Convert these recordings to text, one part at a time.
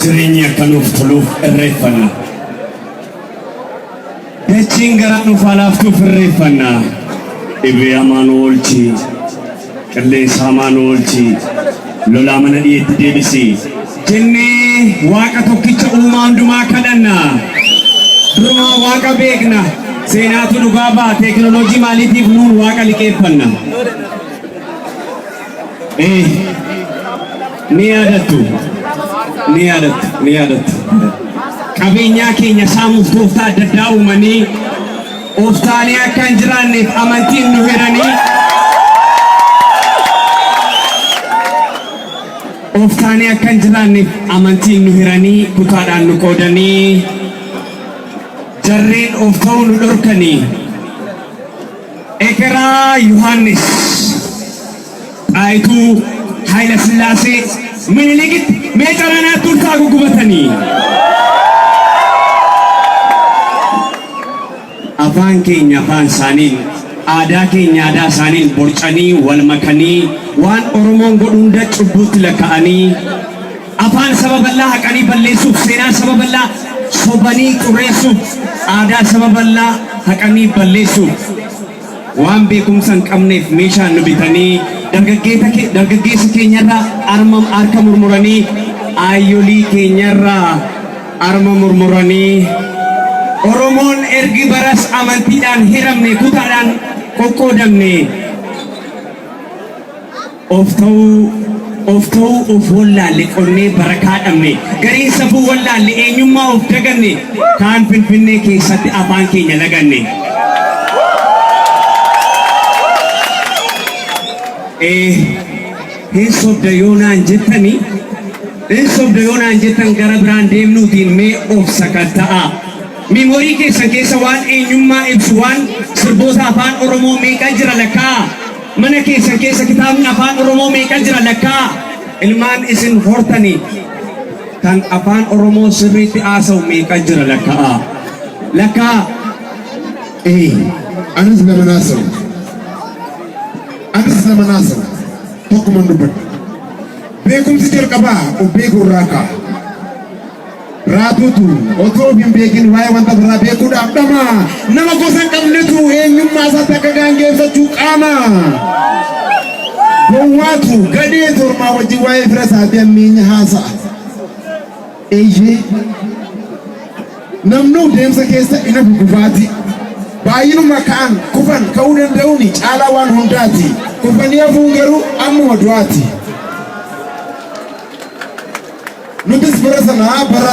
jireenya kan of toluuf irreeffanna. Dachiin gara dhuunfaa laaftuuf irreeffanna. Dhibee hamaan oolchi, qilleensa hamaan oolchi, lolaa mana dhiyeetti deebisi. Jennee Waaqa tokkicha uumaa hundumaa kadhanna. Durumaa Waaqa beekna. Seenaatu dhugaa ba'a. Teekinooloojii maaliitiif nuun Waaqa liqeeffanna? Ni yaadattu. Qabeenyaa keenya saamuuf tooftaa adda addaa uumanii ooftaanii akka hin jiraanneef amantiin nu hiranii kutaadhaan nu qoodanii jarreen of ta'uu nu dhorkanii Ekeraa Yohaannis Xaayituu Haayila Sillaasee Minilikit meexaranaa turtaa gugubatanii afaan keenya afaan isaaniin aadaa keenya aadaa isaaniin borcanii wal makanii waan Oromoon godhu hunda cubbuutti lakka'anii afaan saba bal'aa haqanii balleessuuf seenaa saba bal'aa sobanii xureessuuf aadaa saba bal'aa haqanii balleessuuf waan beekumsa hin qabneef meeshaan nu bitanii dargaggeessa keenyarraa harka murmuranii ayyolii keenyarraa harma murmuranii Oromoon ergi baras amantiidhaan hiramne kutaadhaan qoqqoodamne of wallaalle qonnee barakaa dhabne gariin safuu wallaalle eenyummaa of daganne kaan Finfinnee keessatti afaan keenya laganne. Hin sobda yoonaan jettan gara biraan deemnuutiin mee of sakatta'a. Memorii keessa waan eenyummaa ibsu waan sirboota afaan Oromoo meeqa jira lakkaa. Mana keessa kitaabni afaan Oromoo meeqa jira lakkaa. Ilmaan isin hortanii kan afaan Oromoo sirriitti haasa'u meeqa jira lakkaa. Anis nama naasawu tokkuma dubbadha. Beekumsi jalqabaa of beekuu irraa ka'a. Raatuutu otoo hin beekin waa'ee wanta biraa beekuudhaaf dhama. Nama gosa hin qabnetu eenyummaa isaatti akka gaangeeffachuu qaama. Gowwaatu gadhee tormaa wajjin waa'ee fira isaatii ammeenya haasa'a. Namnu deemsa keessa ina gufaati. Baay'inuma ka'an kufan ka'uu danda'uun caalaa waan hundaati. Kufanii hafuun garuu ammuma du'aati. Nutis bara sanaa bara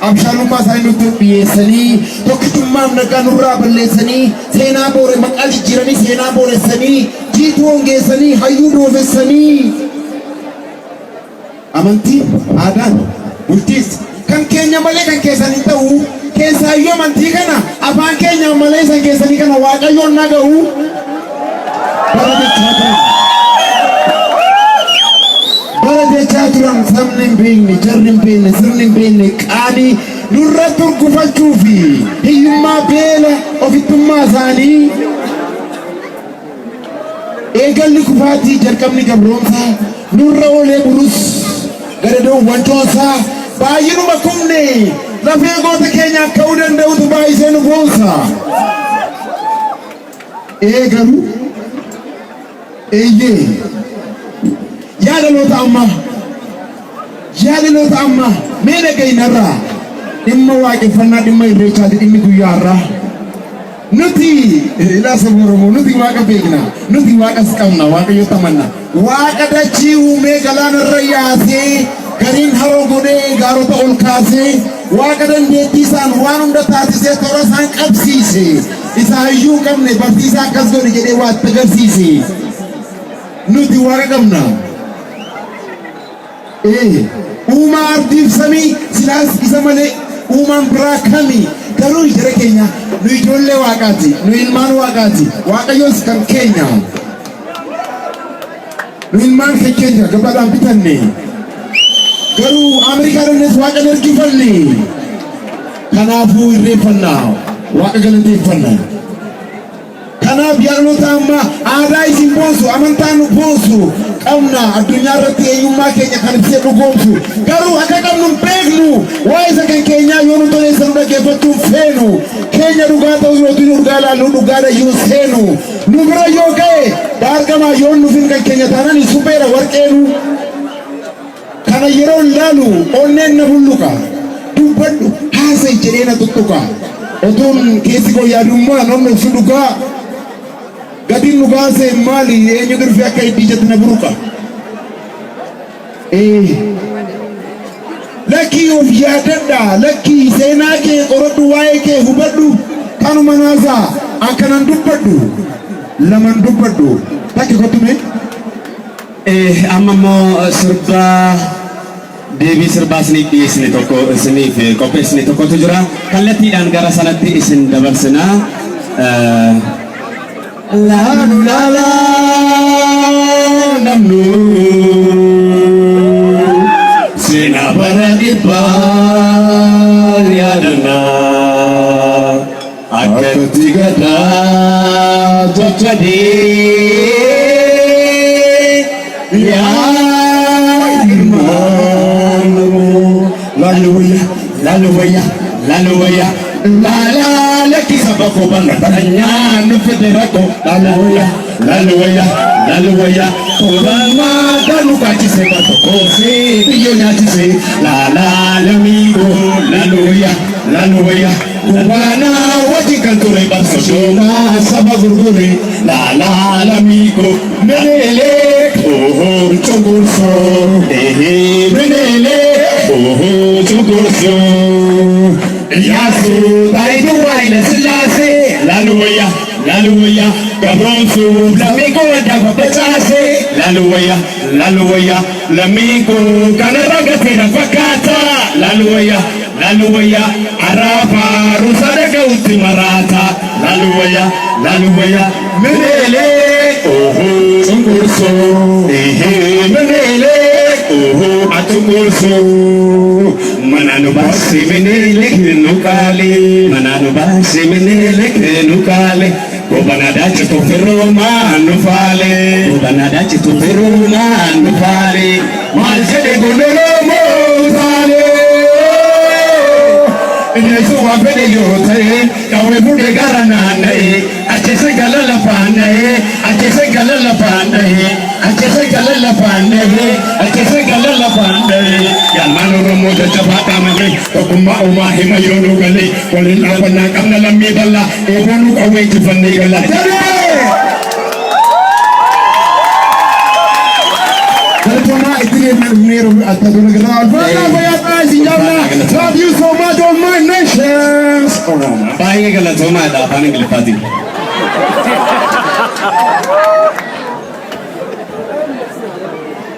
abshaalummaa isaanii nutti dhiyeessanii tokkichummaaf nagaa nurraa balleessanii seenaa boore maqaa jijjiiranii seenaa booressanii jiituu hongeessanii hayyuu doofessanii amantii aadaan bultiis kan keenya malee kan keessanii ta'u keessaayyuu amantii kana afaan keenya malee isan keessanii kana waaqayyoon naga'u bara jechaa turan sabni hin beekne jarri hin beekne sirni hin beekne qaanii nurra turgufachuu fi hiyyummaa beela ofittummaa isaanii eegalli kufaatii jalqabni gabroomsaa nurra oolee bulus gadadoo wancoonsaa baay'inuma kumne lafee goota keenya ka'uu danda'utu baay'isee nu boonsa. Garuu yaadaloota ammaa mee dhageenyarraa dhimma waaqeffannaa dhimma irreechaati dhimmi guyyaarraa nuti ilaa saba Oromoo nuti waaqa beekna nuti waaqas qabna waaqayyo tamanna waaqa dachii uumee galaanarra yaasee gariin haroo godhee gaarota ol kaasee waaqa dandeettii isaan waan hunda taasisee toora isaan qabsiise isa hayyuu qabne barsiisaa akkas godhe jedhee waatti agarsiise nuti waaqa qabna. Uumaa ardiif samii silaas isa malee uumaan biraa kami garuu jara keenya nu ijoollee waaqaati nu ilmaan waaqaati waaqayyoos kan keenya nu ilmaan kan keenya gabaadhaan bitanne garuu Ameerikaa dandees waaqa ergifanne kanaafuu irreeffannaa waaqa galateeffannaa. Kanaaf yaadaloota ammaa aadaa isin boonsu amantaan nu boonsu qabna addunyaa irratti eenyummaa keenya kan ibsee dhugoomsu garuu akka qabnu beeknu dhaggeeffachuun feenu keenya dhugaa ta'uu yookiin dhugaa laaluu dhugaadha yoo seenu nu bira yoo ga'e baargamaa yoo nufin kan keenya taanaan supheera warqeenu kana yeroo laalu onneen na bulluqa dubbadhu haasa'e jedhee na tuttuqa otuun keessi koo yaadummaa namni obsu dhugaa gatiin dhugaa see maali eenyu dirfi akka iddii jette na buruqa Laki of yaadadha laki seenaa kee qoradhu waa'ee kee hubadhu kanuma naasaa akkanan dubbadhu laman dubbadhu takki kottume amma immoo sirba deebii sirbaa isiniif dhiyeessine tokko isiniif qopheessine tokkotu jira kallattiidhaan gara sanatti isin dabarsinaa laanu laalaa namnu Sena baradibal yadana akatigata jachadi ya imanu laluya laluya laluya lala laki sabako bangatanya nufederako laluya laluya laluya Obama danu kachise batokosi biyo nyachise la la lamigo laluya laluya Obana wajikanture basojona sabagurgure la la lamigo menele oh chungurso menele oh chungurso yasu taidu waile silase laluya laluya kabronsu lamigo dafa pachase laluya laluya lamigo kanaraga tena fakata laluya laluya arafa rusadaga utimarata laluya laluya menele oho chungurso menele oho atungurso mananu basi menele nukale mananu basi menele nukale Gobanada chitu firuma nufale Gobanada chitu firuma nufale Maljede gundolo mozale Nesu wapede yote Kawe bude garana nae Achese galala panae Achese galala panae Achese galala panae Achese galala panae Yalmano romo jajabata mage Tokuma oma hima yono gale Kolin apana kamna lammi balla Ebonu kawe jifani gala Jare! Kalpona itine nero atadona gala Alfana bayata sinjabla Love you so much all my nations Baik gala zoma da apane gilfati